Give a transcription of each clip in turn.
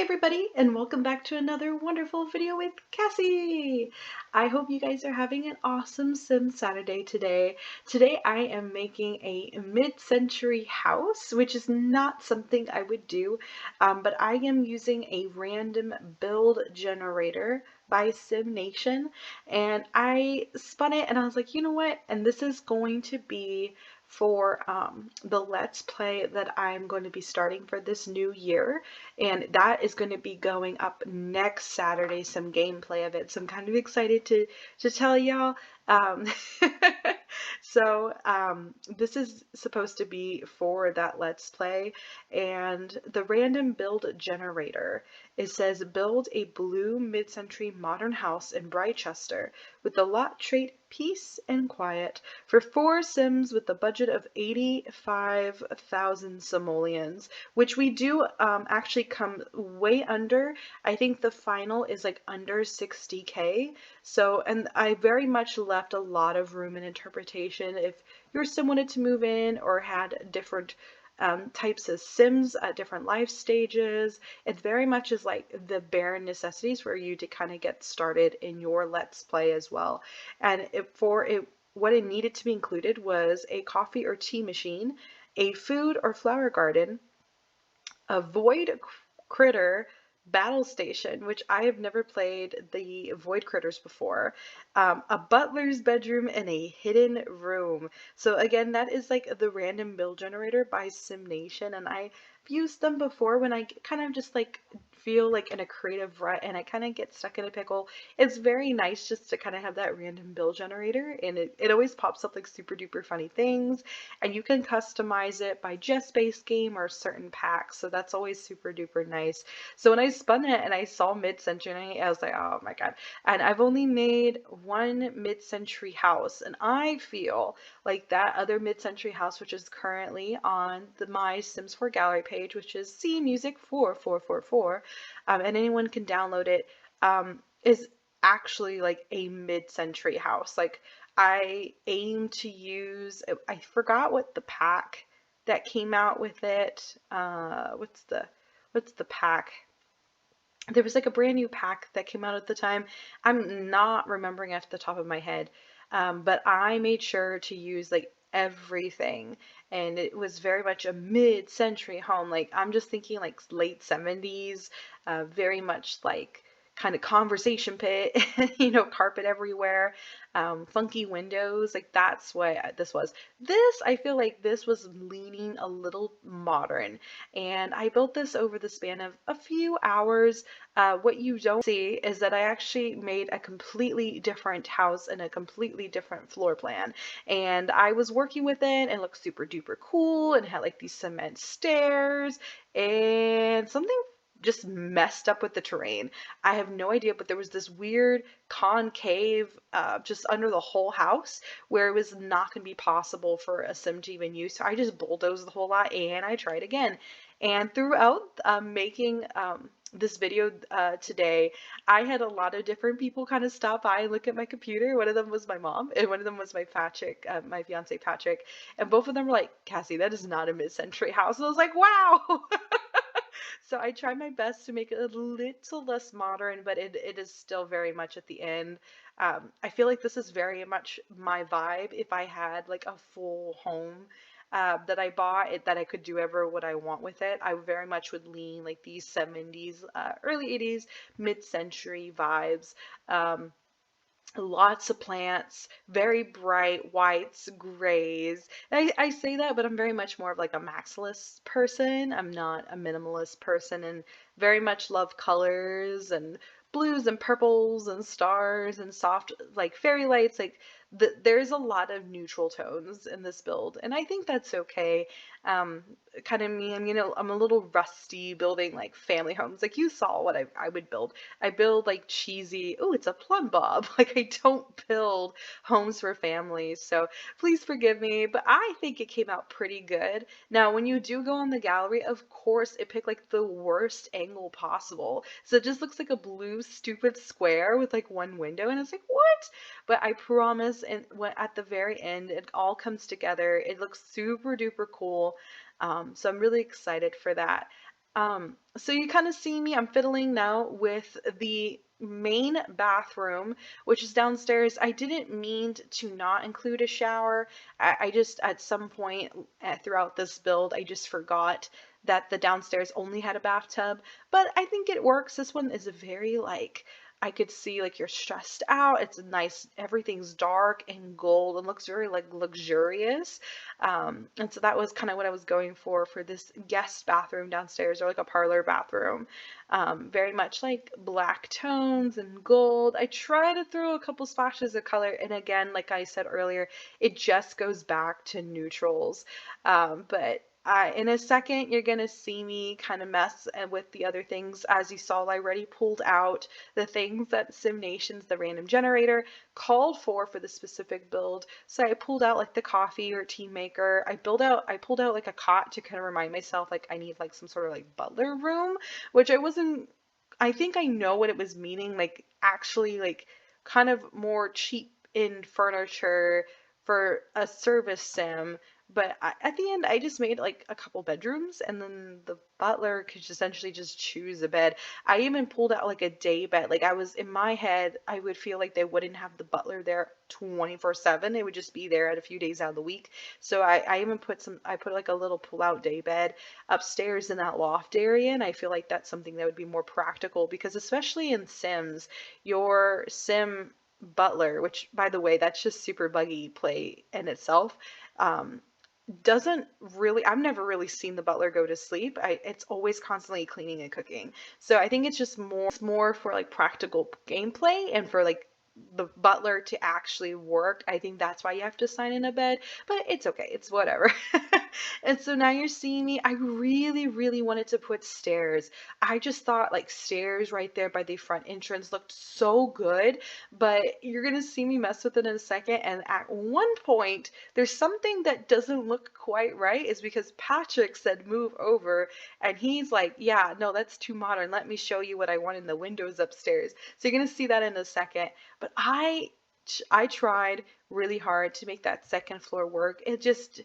Everybody, and welcome back to another wonderful video with Cassie. I hope you guys are having an awesome Sim Saturday today. Today I am making a mid-century house, which is not something I would do, but I am using a random build generator by SimNation, and I spun it and I was like, you know what? And this is going to be for the Let's Play that I'm going to be starting for this new year, and that is going to be going up next Saturday, some gameplay of it. So I'm kind of excited to tell y'all. Um, this is supposed to be for that Let's Play, and the random build generator, it says build a blue mid-century modern house in Brightchester with the lot trait peace and quiet for 4 Sims with a budget of 85,000 simoleons, which we do actually come way under. I think the final is like under 60K. So, and I very much left a lot of room in interpretation if your sim wanted to move in or had different types of sims at different life stages. It very much is like the bare necessities for you to kind of get started in your Let's Play as well. And what it needed to be included was a coffee or tea machine, a food or flower garden, a void critter battle station, which I have never played the void critters before, a butler's bedroom, and a hidden room. So again, that is like the random build generator by SimNation, and I've used them before when I kind of just like feel like in a creative rut and I kind of get stuck in a pickle. It's very nice just to kind of have that random build generator, and it always pops up like super duper funny things, and you can customize it by just base game or certain packs, so that's always super duper nice. So when I spun it and I saw mid-century, I was like, oh my god. And I've only made one mid-century house, and I feel like that other mid-century house, which is currently on my Sims 4 gallery page, which is CMusic4444, and anyone can download it, is actually like a mid-century house. Like, I aim to use, I forgot what the pack that came out with it. What's the pack? There was like a brand new pack that came out at the time. I'm not remembering off the top of my head, but I made sure to use like everything, and it was very much a mid-century home. Like, I'm just thinking like late 70s, very much like kind of conversation pit, carpet everywhere, funky windows. Like, that's what this was. I feel like this was leaning a little modern, and I built this over the span of a few hours. What you don't see is that I actually made a completely different house and a completely different floor plan. And I was working with it and it looked super duper cool and had like these cement stairs, and something just messed up with the terrain. I have no idea, but there was this weird concave just under the whole house where it was not going to be possible for a sim to even use. So I just bulldozed the whole lot and I tried again. And throughout making this video today, I had a lot of different people kind of stop by and look at my computer. One of them was my mom, and one of them was my Patrick, my fiance Patrick, and both of them were like, "Cassie, that is not a mid-century house." And I was like, "Wow." So I tried my best to make it a little less modern, but it is still very much at the end. I feel like this is very much my vibe. If I had like a full home that I bought, that I could do ever what I want with it, I very much would lean like these 70s, early 80s, mid-century vibes. Lots of plants, very bright whites, grays. And I say that, but I'm very much more of like a maximalist person. I'm not a minimalist person, and very much love colors and blues and purples and stars and soft like fairy lights. Like, there's a lot of neutral tones in this build, and I think that's okay. Um, Kind of me, I'm a little rusty building like family homes. Like, you saw what I would build. I build like cheesy, oh, it's a plum bob. Like, I don't build homes for families. So please forgive me, but I think it came out pretty good. Now, when you do go on the gallery, of course, it picked like the worst angle possible. So it just looks like a blue, stupid square with like one window. And it's like, what? But I promise, and at the very end, it all comes together. It looks super duper cool. So I'm really excited for that. So you kind of see me, I'm fiddling now with the main bathroom, which is downstairs. I didn't mean to not include a shower. I just, at some point throughout this build, I just forgot that the downstairs only had a bathtub, but I think it works. This one is very like, I could see like you're stressed out. It's nice, everything's dark and gold and looks very like luxurious. And so that was kind of what I was going for this guest bathroom downstairs, or like a parlor bathroom. Very much like black tones and gold. I try to throw a couple splashes of color, and again, like I said earlier, it just goes back to neutrals. But in a second, you're gonna see me kind of mess with the other things. As you saw, I already pulled out the things that SimNations, the random generator, called for the specific build. So I pulled out like the coffee or tea maker. I pulled out like a cot to kind of remind myself like I need like some sort of like butler room, which I wasn't, I think I know what it was meaning, like actually like kind of more cheap in furniture for a service sim. But at the end, I just made like a couple bedrooms, and then the butler could essentially just choose a bed. I even pulled out like a day bed. Like I was in my head, I would feel like they wouldn't have the butler there 24/7. It would just be there at a few days out of the week. So I even I put like a little pull-out day bed upstairs in that loft area, and I feel like that's something that would be more practical because especially in Sims, your Sim butler, which by the way, that's just super buggy play in itself. Um, doesn't really, I've never really seen the butler go to sleep. It's always constantly cleaning and cooking. So I think it's just more for like practical gameplay and for like the butler to actually work. I think that's why you have to sign in a bed, but it's okay. It's whatever. And so now you're seeing me. I really, really wanted to put stairs. I just thought like stairs right there by the front entrance looked so good, but you're gonna see me mess with it in a second. And at one point, there's something that doesn't look quite right, is because Patrick said move over, and he's like, yeah, no, that's too modern. Let me show you what I want in the windows upstairs. So you're gonna see that in a second. But I tried really hard to make that second floor work. It just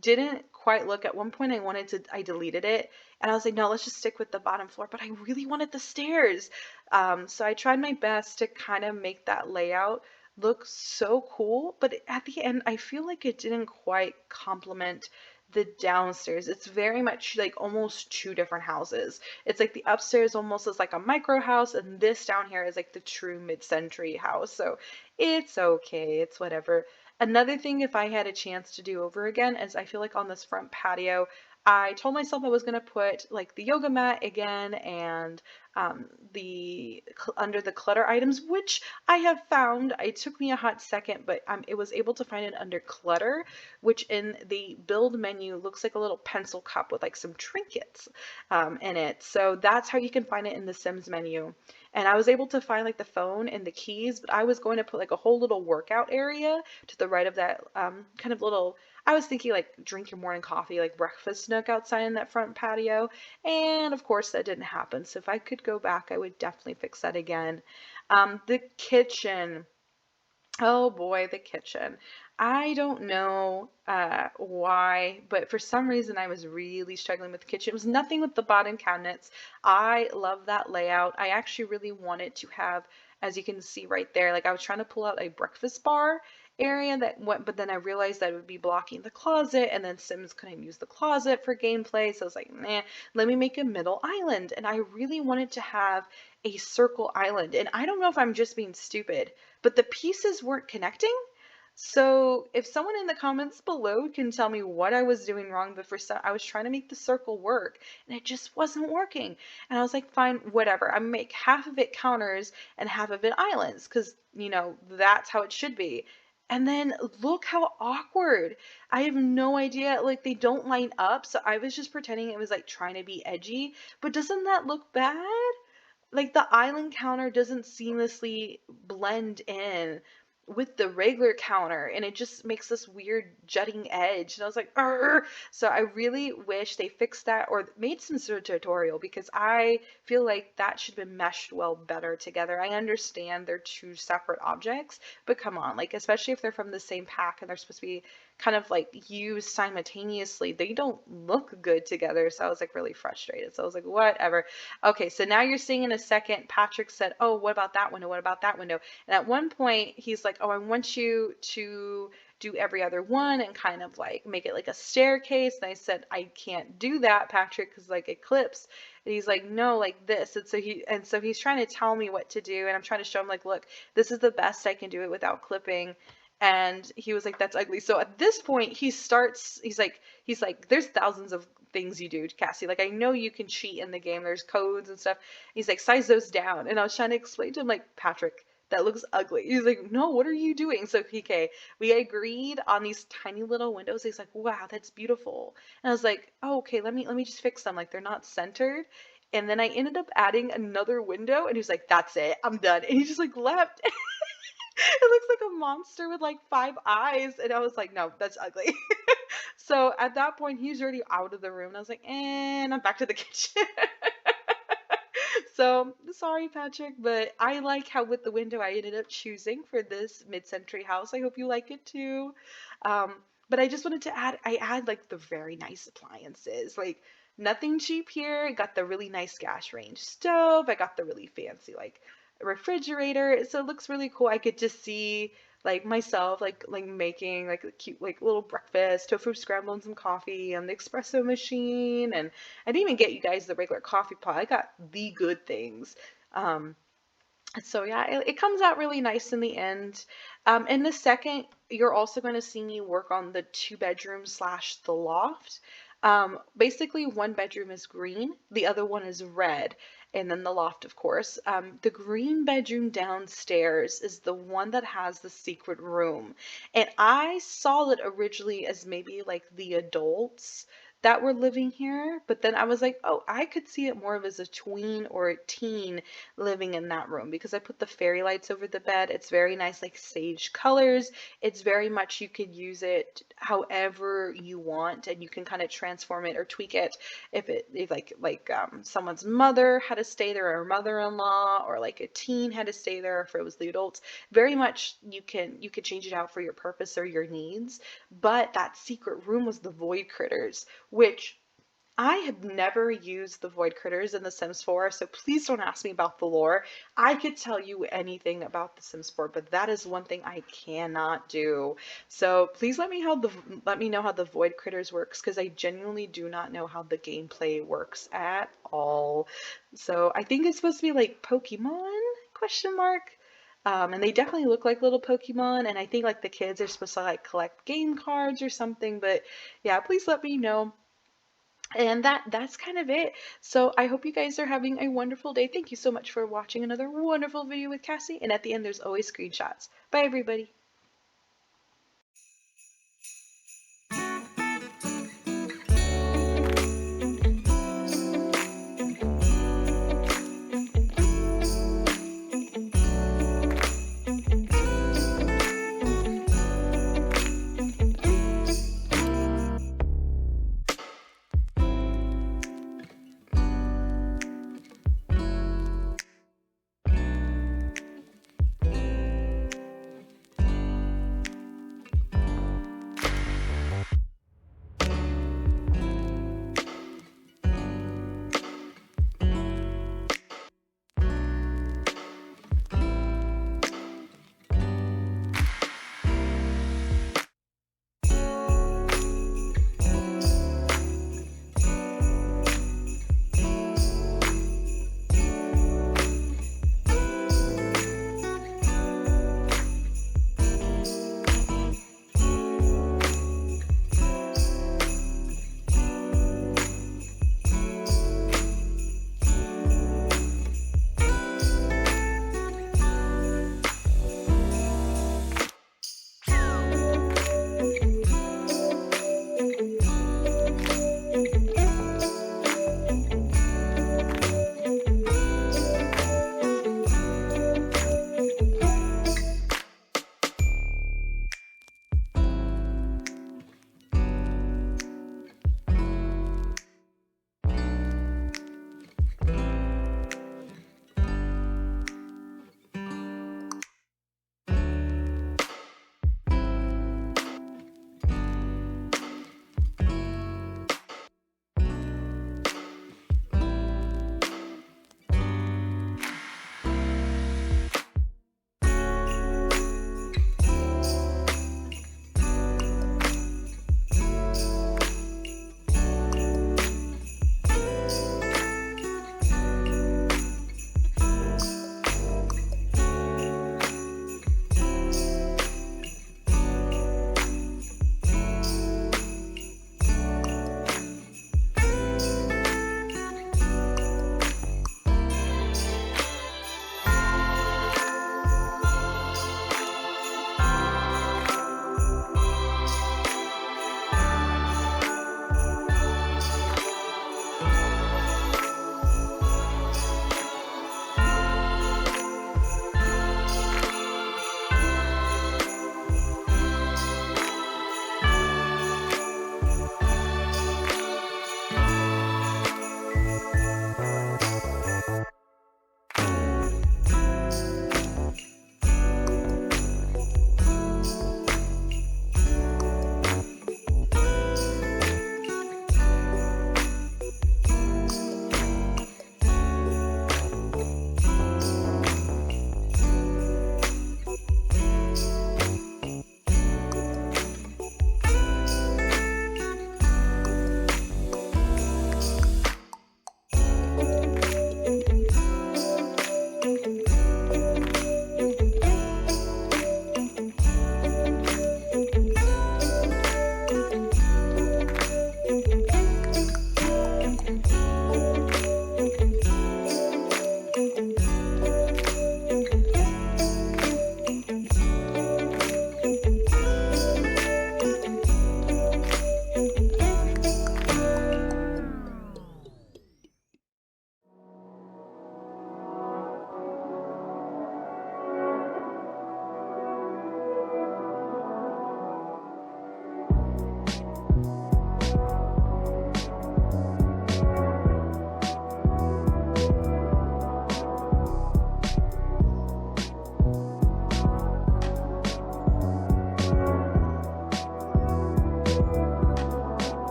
didn't quite look. At one point I deleted it, and I was like, no, let's just stick with the bottom floor, but I really wanted the stairs. So I tried my best to kind of make that layout look so cool, but at the end I feel like it didn't quite complement the downstairs. It's very much like almost two different houses. It's like the upstairs almost is like a micro house, and this down here is like the true mid-century house. So it's okay, it's whatever. Another thing, if I had a chance to do over again, is I feel like on this front patio, I told myself I was going to put like the yoga mat again, and the under the clutter items, which I have found. It took me a hot second, but it was able to find it under clutter, which in the build menu looks like a little pencil cup with like some trinkets in it. So that's how you can find it in the Sims menu. And I was able to find like the phone and the keys, but I was going to put like a whole little workout area to the right of that kind of little, I was thinking like drink your morning coffee, like breakfast nook outside in that front patio. And of course that didn't happen. So if I could go back, I would definitely fix that again. The kitchen. Oh boy, the kitchen. I don't know why, but for some reason I was really struggling with the kitchen. It was nothing with the bottom cabinets. I love that layout. I actually really wanted to have, as you can see right there, like I was trying to pull out a breakfast bar area that went, but then I realized that it would be blocking the closet, and then Sims couldn't use the closet for gameplay. So I was like, nah, let me make a middle island. And I really wanted to have a circle island. And I don't know if I'm just being stupid, but the pieces weren't connecting. So if someone in the comments below can tell me what I was doing wrong, but for some, I was trying to make the circle work and it just wasn't working. And I was like, fine, whatever. I'm make half of it counters and half of it islands, because that's how it should be. And then look how awkward. I have no idea. Like they don't line up. So I was just pretending it was like trying to be edgy. But doesn't that look bad? Like the island counter doesn't seamlessly blend in with the regular counter, and it just makes this weird jutting edge, and I was like, "Arr!" So I really wish they fixed that or made some sort of tutorial, because I feel like that should have been meshed well better together. I understand they're two separate objects, but come on, like especially if they're from the same pack and they're supposed to be kind of like used simultaneously, they don't look good together. So I was like really frustrated. So I was like, whatever. Okay, so now you're seeing in a second, Patrick said, oh, what about that window? What about that window? And at one point, he's like, oh, I want you to do every other one and kind of like make it like a staircase. And I said, I can't do that, Patrick, because like it clips. And he's like, no, like this. And so he's trying to tell me what to do. And I'm trying to show him like, look, this is the best I can do it without clipping. And he was like, that's ugly. So at this point, he's like, there's thousands of things you do, Cassie. Like, I know you can cheat in the game. There's codes and stuff. He's like, size those down. And I was trying to explain to him, like, Patrick, that looks ugly. He's like, no, what are you doing? So, okay, we agreed on these tiny little windows. He's like, wow, that's beautiful. And I was like, oh, okay, let me just fix them. Like, they're not centered. And then I ended up adding another window, and he was like, that's it, I'm done. And he just like left. It looks like a monster with like 5 eyes. And I was like, no, that's ugly. So at that point, he's already out of the room. And I was like, and I'm back to the kitchen. So sorry, Patrick, but I like how with the window I ended up choosing for this mid-century house. I hope you like it too. But I just wanted to add like the very nice appliances, like nothing cheap here. I got the really nice gas range stove. I got the really fancy like refrigerator. So it looks really cool. I could just see like myself like making like a cute like little breakfast, tofu scramble and some coffee and the espresso machine, and I didn't even get you guys the regular coffee pot. I got the good things. Um, so yeah, it comes out really nice in the end. In the second, you're also going to see me work on the 2 bedroom slash the loft. Basically, one bedroom is green, the other one is red, and then the loft, of course. The green bedroom downstairs is the one that has the secret room. And I saw it originally as maybe like the adults that were living here, but then I was like, oh, I could see it more of as a tween or a teen living in that room because I put the fairy lights over the bed. It's very nice, like sage colors. It's very much you could use it however you want, and you can kind of transform it or tweak it if someone's mother had to stay there, or mother-in-law, or like a teen had to stay there, if it was the adults. Very much you can change it out for your purpose or your needs. But that secret room was the void critters, which I have never used the Void Critters in The Sims 4, so please don't ask me about the lore. I could tell you anything about The Sims 4, but that is one thing I cannot do. So please let me know how the Void Critters works, because I genuinely do not know how the gameplay works at all. So I think it's supposed to be like Pokemon? Question mark. And they definitely look like little Pokemon, and I think like the kids are supposed to like collect game cards or something, but yeah, please let me know. And that's kind of it. So I hope you guys are having a wonderful day. Thank you so much for watching another wonderful video with Cassie. And at the end, there's always screenshots. Bye, everybody.